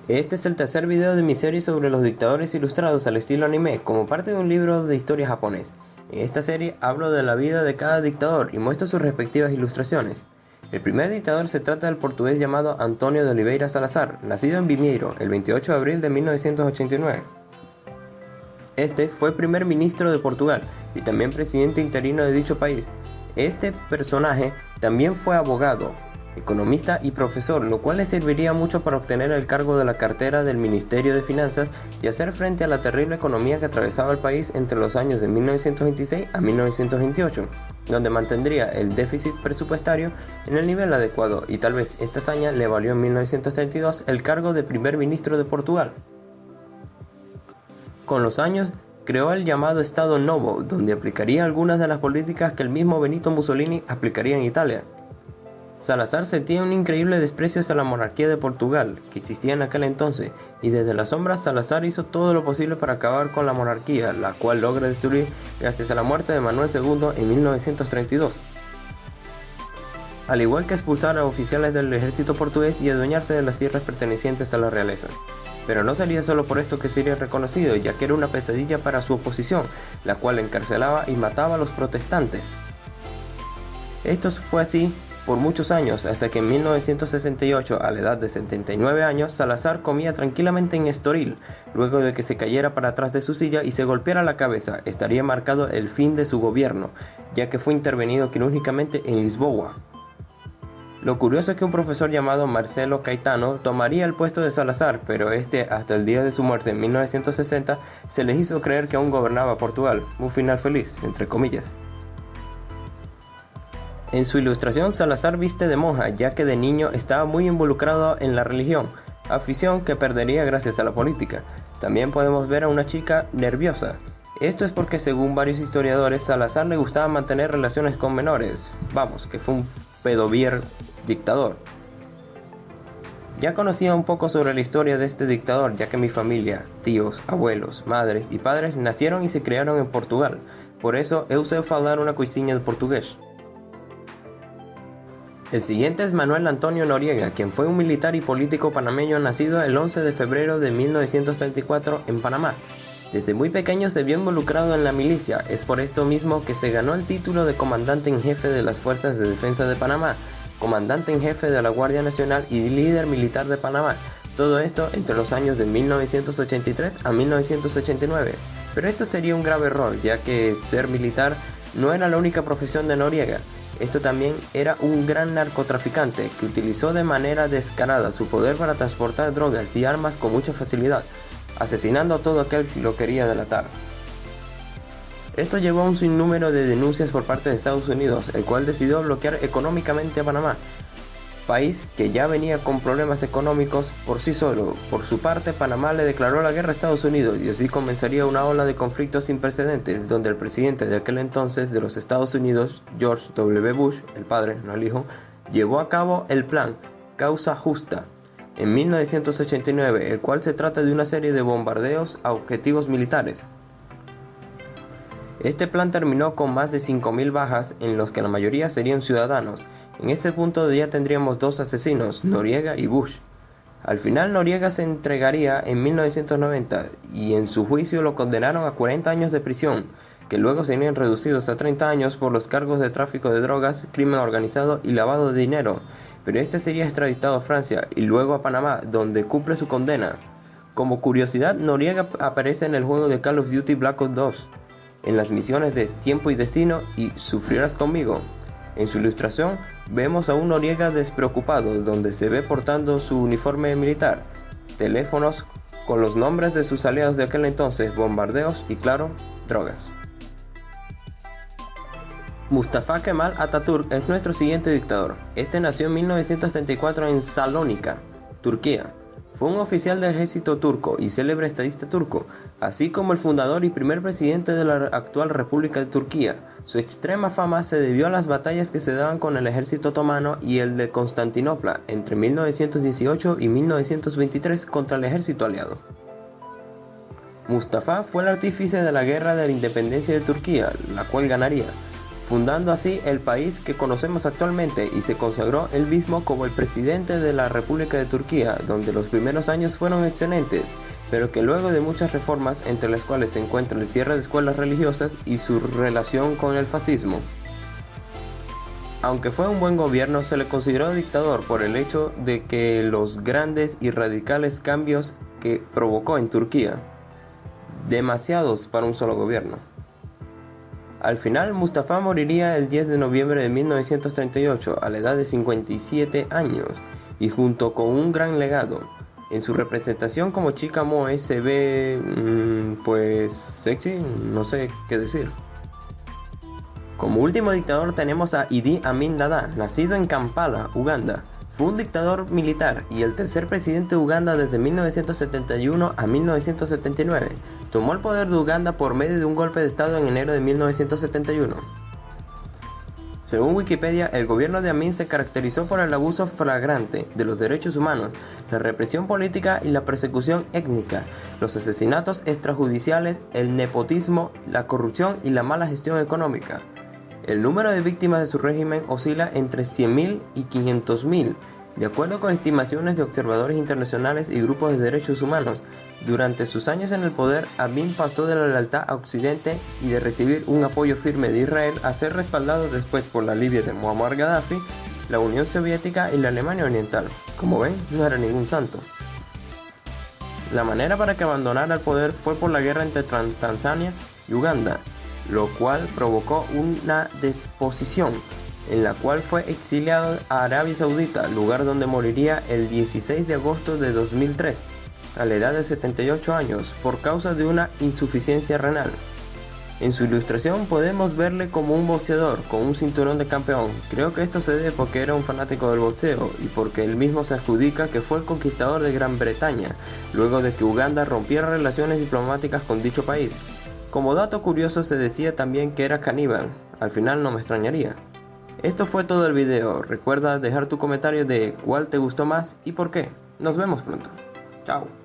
Este es el tercer video de mi serie sobre los dictadores ilustrados al estilo anime, como parte de un libro de historia japonés. En esta serie hablo de la vida de cada dictador y muestro sus respectivas ilustraciones. El primer dictador se trata del portugués llamado António de Oliveira Salazar, nacido en Vimeiro el 28 de abril de 1989. Este fue primer ministro de Portugal y también presidente interino de dicho país. Este personaje también fue abogado, economista y profesor, lo cual le serviría mucho para obtener el cargo de la cartera del Ministerio de Finanzas y hacer frente a la terrible economía que atravesaba el país entre los años de 1926 a 1928, donde mantendría el déficit presupuestario en el nivel adecuado, y tal vez esta hazaña le valió en 1932 el cargo de primer ministro de Portugal. Con los años, creó el llamado Estado Novo, donde aplicaría algunas de las políticas que el mismo Benito Mussolini aplicaría en Italia. Salazar sentía un increíble desprecio hacia la monarquía de Portugal, que existía en aquel entonces, y desde las sombras Salazar hizo todo lo posible para acabar con la monarquía, la cual logra destruir gracias a la muerte de Manuel II en 1932. Al igual que expulsar a oficiales del ejército portugués y adueñarse de las tierras pertenecientes a la realeza. Pero no sería solo por esto que sería reconocido, ya que era una pesadilla para su oposición, la cual encarcelaba y mataba a los protestantes. Esto fue así por muchos años, hasta que en 1968, a la edad de 79 años, Salazar comía tranquilamente en Estoril. Luego de que se cayera para atrás de su silla y se golpeara la cabeza, estaría marcado el fin de su gobierno, ya que fue intervenido quirúrgicamente en Lisboa. Lo curioso es que un profesor llamado Marcelo Caetano tomaría el puesto de Salazar, pero hasta el día de su muerte en 1960 se les hizo creer que aún gobernaba Portugal, un final feliz, entre comillas. En su ilustración, Salazar viste de monja, ya que de niño estaba muy involucrado en la religión, afición que perdería gracias a la política. También podemos ver a una chica nerviosa. Esto es porque, según varios historiadores, Salazar le gustaba mantener relaciones con menores. Vamos, que fue un pedovier dictador. Ya conocía un poco sobre la historia de este dictador, ya que mi familia, tíos, abuelos, madres y padres nacieron y se criaron en Portugal. Por eso eu sei falar una coisinha de portugués. El siguiente es Manuel Antonio Noriega, quien fue un militar y político panameño nacido el 11 de febrero de 1934 en Panamá. Desde muy pequeño se vio involucrado en la milicia, es por esto mismo que se ganó el título de comandante en jefe de las Fuerzas de Defensa de Panamá, comandante en jefe de la Guardia Nacional y líder militar de Panamá. Todo esto entre los años de 1983 a 1989. Pero esto sería un grave error, ya que ser militar no era la única profesión de Noriega. Esto también era un gran narcotraficante que utilizó de manera descarada su poder para transportar drogas y armas con mucha facilidad, asesinando a todo aquel que lo quería delatar. Esto llevó a un sinnúmero de denuncias por parte de Estados Unidos, el cual decidió bloquear económicamente a Panamá, país que ya venía con problemas económicos por sí solo. Por su parte, Panamá le declaró la guerra a Estados Unidos y así comenzaría una ola de conflictos sin precedentes, donde el presidente de aquel entonces de los Estados Unidos, George W. Bush, el padre, no el hijo, llevó a cabo el plan Causa Justa en 1989, el cual se trata de una serie de bombardeos a objetivos militares. Este plan terminó con más de 5.000 bajas, en los que la mayoría serían ciudadanos. En este punto ya tendríamos dos asesinos, Noriega y Bush. Al final Noriega se entregaría en 1990 y en su juicio lo condenaron a 40 años de prisión, que luego serían reducidos a 30 años por los cargos de tráfico de drogas, crimen organizado y lavado de dinero. Pero este sería extraditado a Francia y luego a Panamá, donde cumple su condena. Como curiosidad, Noriega aparece en el juego de Call of Duty Black Ops 2. En las misiones de Tiempo y Destino y Sufrirás conmigo. En su ilustración vemos a un Noriega despreocupado, donde se ve portando su uniforme militar, teléfonos con los nombres de sus aliados de aquel entonces, bombardeos y, claro, drogas. Mustafa Kemal Atatürk es nuestro siguiente dictador. Este nació en 1934 en Salónica, Turquía. Fue un oficial del ejército turco y célebre estadista turco, así como el fundador y primer presidente de la actual República de Turquía. Su extrema fama se debió a las batallas que se daban con el ejército otomano y el de Constantinopla entre 1918 y 1923 contra el ejército aliado. Mustafa fue el artífice de la guerra de la independencia de Turquía, la cual ganaría. fundando así el país que conocemos actualmente, y se consagró él mismo como el presidente de la República de Turquía, donde los primeros años fueron excelentes, pero que luego de muchas reformas, entre las cuales se encuentra el cierre de escuelas religiosas y su relación con el fascismo. Aunque fue un buen gobierno, se le consideró dictador por el hecho de que los grandes y radicales cambios que provocó en Turquía, demasiados para un solo gobierno. Al final, Mustafa moriría el 10 de noviembre de 1938 a la edad de 57 años y junto con un gran legado. En su representación como chica moe se ve, pues, sexy, no sé qué decir. Como último dictador tenemos a Idi Amin Dada, nacido en Kampala, Uganda. Fue un dictador militar y el tercer presidente de Uganda desde 1971 a 1979. Tomó el poder de Uganda por medio de un golpe de estado en enero de 1971. Según Wikipedia, el gobierno de Amin se caracterizó por el abuso flagrante de los derechos humanos, la represión política y la persecución étnica, los asesinatos extrajudiciales, el nepotismo, la corrupción y la mala gestión económica. El número de víctimas de su régimen oscila entre 100.000 y 500.000, de acuerdo con estimaciones de observadores internacionales y grupos de derechos humanos. Durante sus años en el poder, Amin pasó de la lealtad a Occidente y de recibir un apoyo firme de Israel a ser respaldado después por la Libia de Muammar Gaddafi, la Unión Soviética y la Alemania Oriental. Como ven, no era ningún santo. La manera para que abandonara el poder fue por la guerra entre Tanzania y Uganda, lo cual provocó una disposición, en la cual fue exiliado a Arabia Saudita, lugar donde moriría el 16 de agosto de 2003, a la edad de 78 años, por causa de una insuficiencia renal. En su ilustración podemos verle como un boxeador con un cinturón de campeón. Creo que esto se debe porque era un fanático del boxeo y porque él mismo se adjudica que fue el conquistador de Gran Bretaña, luego de que Uganda rompiera relaciones diplomáticas con dicho país. Como dato curioso se decía también que era caníbal, al final no me extrañaría. Esto fue todo el video, recuerda dejar tu comentario de cuál te gustó más y por qué. Nos vemos pronto. Chao.